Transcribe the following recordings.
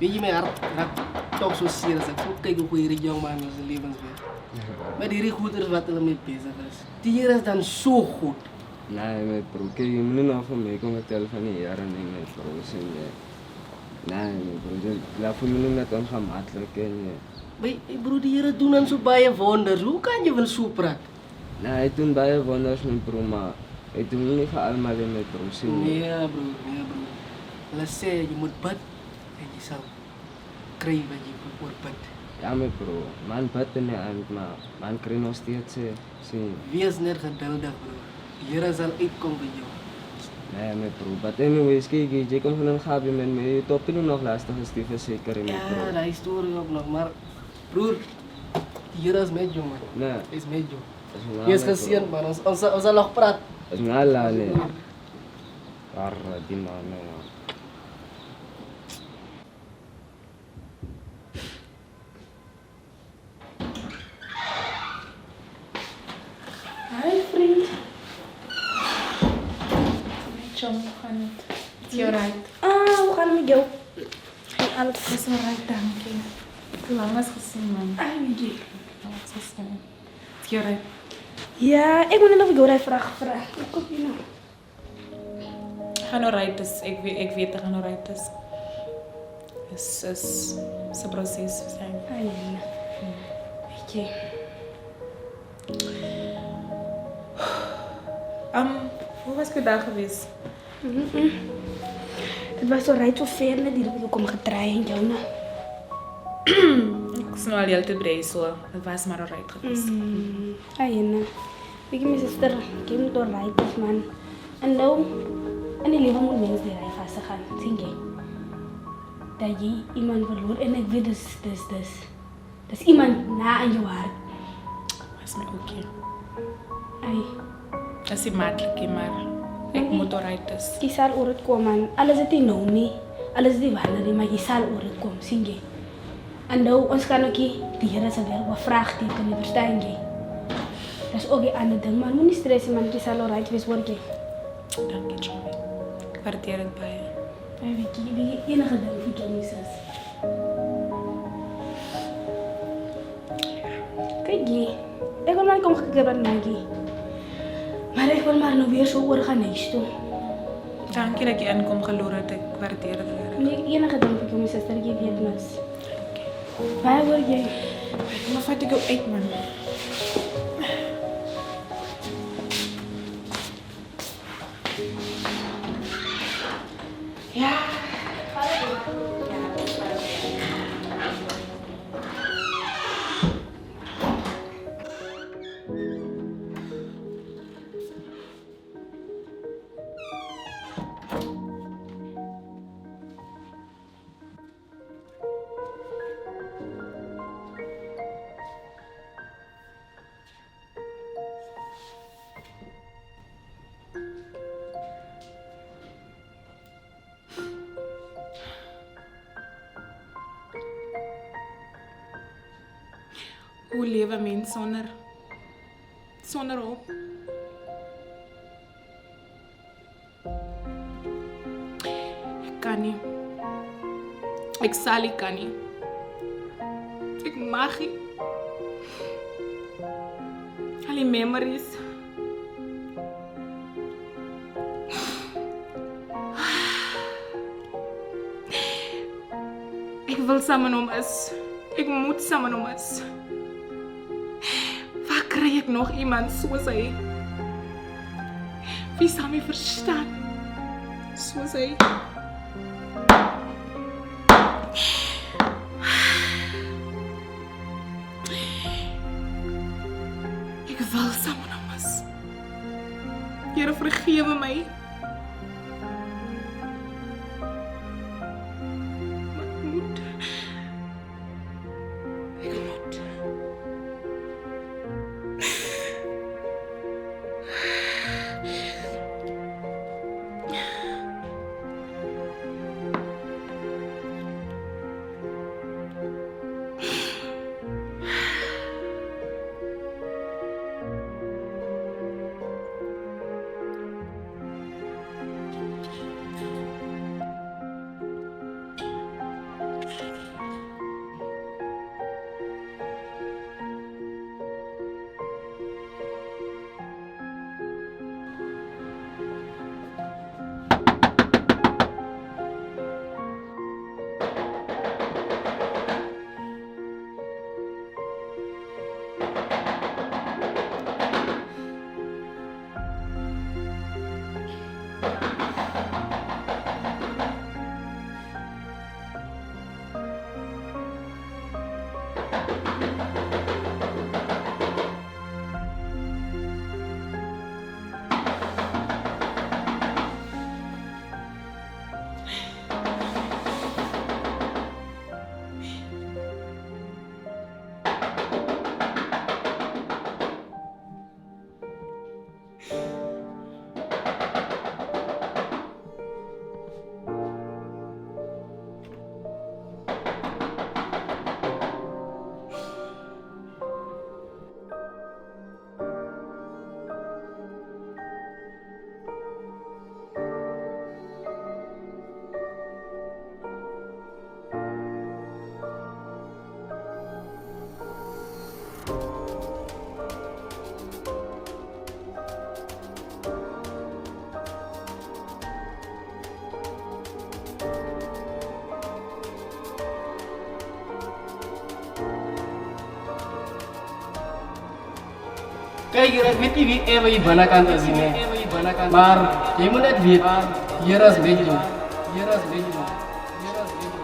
Weet je, mijn hart raakt toch zo zeer als ik zo kijk hoe je die jongeman in zijn levensweg. Maar die recruiters wat er mee bezig is, die hier is dan zo goed. Nee, mijn bro, kijk, je moet nog van mij komen tellen van die jaren niet, mijn bro. Nee, mijn bro, laat voor me net ongemakkelijk en Maar broer, die hier doen dan zo baie wonders. Hoe kan je van zo praten? nee, hij doet bij wonders, mijn bro, maar hij doet niet voor allemaal in mijn bro. Nee, broer, nee, broer. Laat zeggen, je moet bad en je zal krijgen wat je voor bad. Ja, mijn bro, man bad er niet aan, maar man krijgt nog steeds, zie. Wees net geduldig, broer. Die hier zal uitkomen bij jou. Nee, mijn bro, but anyways, kijk, je komt van een gabi met me, je top je nog lastig is die verzekering, mijn bro. Ja, dat is story ook nog, maar broer, die hier is met jou, man. Nee, Is met jou. dat is Je is gezien, man. Ons zal nog praten. dat is een ala, nee. Waar die man, man. Hi vriend. Chom, hoe gaat het? Is je alright? Hoe gaat het met jou? Alles Het is alright, dank je. Hoe lang is gezien, man? weet je. Lang is gezien. Is je alright? Ja, ik moet net of ik jou vragen. Ik kom hier nou. Ik ga alright, dus ik weet dat ik alright is. Het is een proces zijn. Nee. Weet je. Hoe was je dag geweest? Het was zo rijdt zo ver net die ik kom gedraaid in jou. Ik was nog al heel te blij, zo. Het was maar alright geweest. Weet je, mijn zuster, ik moet door rijden, man. En nou, in die leven moet mensen die rijden vast gaan. Zie je? Dat je iemand verloor en ik weet dus. Dat is iemand na aan jouw hart. Was mij ook hier. Ai. Dat is niet makkelijk, maar ik moet alright dus. Je zal over het komen. Alles is die nou niet. Alles is die wanneer, maar je zal over het komen. Zie je? En nou, ons kan ook die heren zijn weer wat vraagtekenen, verstaan je? Dat is ook een ander ding, maar moet niet stressen, man. Je zal alright wees worden. Dank je, Johnny. Ik waardeer het bij je. Weet je, enige ding voor jou, missus. Kijk, ik wil maar komen gekeken naar je. Maar ik wil maar nog weer zo organisch doen. Dank je dat je aankomt geloren. Ik waardeer het weer. Nee, enige ding voor jou, missus. Dat je weet, mis. Waar word jij? Maar vat ik ook uit, man. Ja. Hoe leven mensen zonder hoop? Ik kan niet. Ik zal niet, kan niet. Ik mag niet. Al die memories. Ik wil samen om is. Ik moet samen om is. Waar krijg ik nog iemand zoals hij? Wie zal mij verstaan? Zoals hij. Ik wil samen om is. Heer, vergewe mij. Maar ik moet. Ik moet. Kijk hier, ik weet niet wie even je binnenkant is nie. Maar jy moet net weet, hier is met jou. Hier is met jou. Hier is met jou.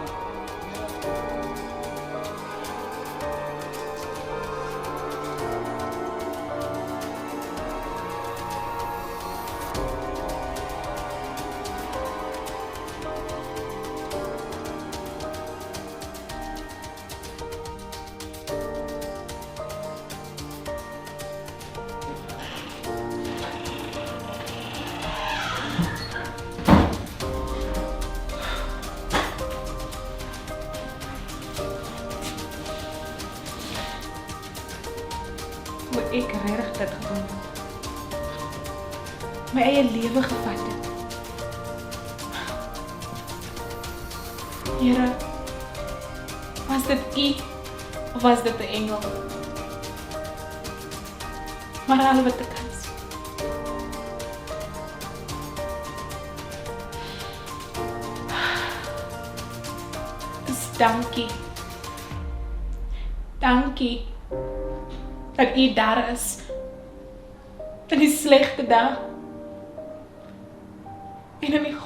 Hoe ek regtig dit gedoen het. My eie lewe gevat het. Here, was dit U of was dit 'n engel? Maar al wat ek kan. Dus dankie. Dankie dat U daar is. In die slegte dae. En in die